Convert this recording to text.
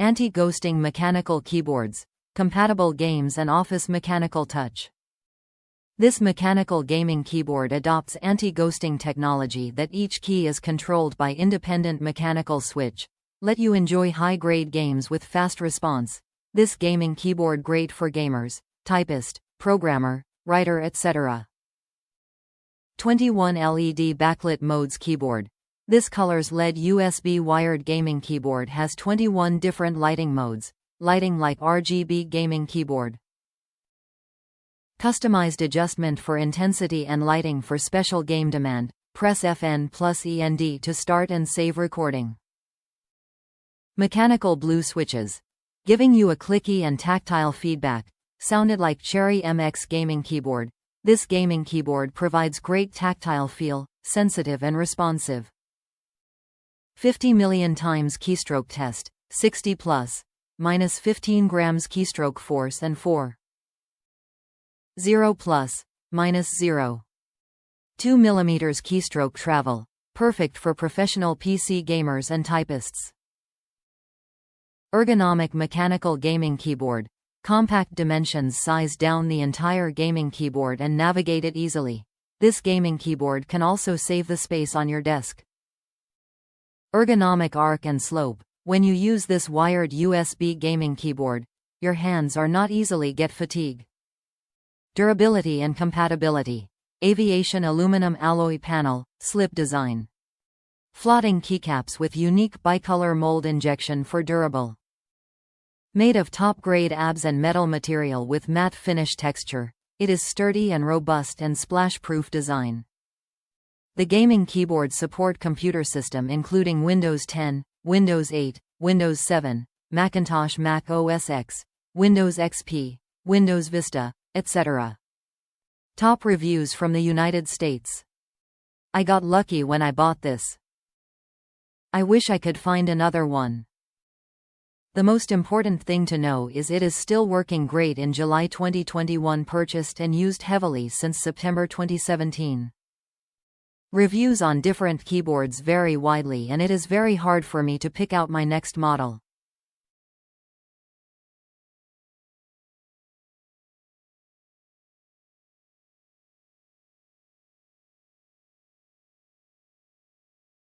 Anti-ghosting mechanical keyboards. Compatible games and office mechanical touch. This mechanical gaming keyboard adopts anti-ghosting technology that each key is controlled by independent mechanical switch. Let you enjoy high-grade games with fast response. This gaming keyboard great for gamers, typist, programmer, writer, etc. 21 LED backlit modes keyboard. This color's LED USB wired gaming keyboard has 21 different lighting modes, lighting like RGB gaming keyboard. Customized adjustment for intensity and lighting for special game demand. Press FN+END to start and save recording. Mechanical blue switches. Giving you a clicky and tactile feedback. Sounded like Cherry MX gaming keyboard. This gaming keyboard provides great tactile feel, sensitive and responsive. 50 million times keystroke test, 60 plus, minus 15 grams keystroke force and 4. 0 plus, minus 0. 2 mm keystroke travel, perfect for professional PC gamers and typists. Ergonomic mechanical gaming keyboard. Compact dimensions size down the entire gaming keyboard and navigate it easily. This gaming keyboard can also save the space on your desk. Ergonomic arc and slope. When you use this wired USB gaming keyboard, your hands are not easily get fatigue. Durability and compatibility. Aviation aluminum alloy panel, slip design. Floating keycaps with unique bicolor mold injection for durable. Made of top-grade ABS and metal material with matte finish texture, it is sturdy and robust and splash-proof design. The gaming keyboard support computer system including Windows 10, Windows 8, Windows 7, Macintosh Mac OS X, Windows XP, Windows Vista, etc. Top reviews from the United States. I got lucky when I bought this. I wish I could find another one. The most important thing to know is it is still working great in July 2021. Purchased and used heavily since September 2017. Reviews on different keyboards vary widely and it is very hard for me to pick out my next model.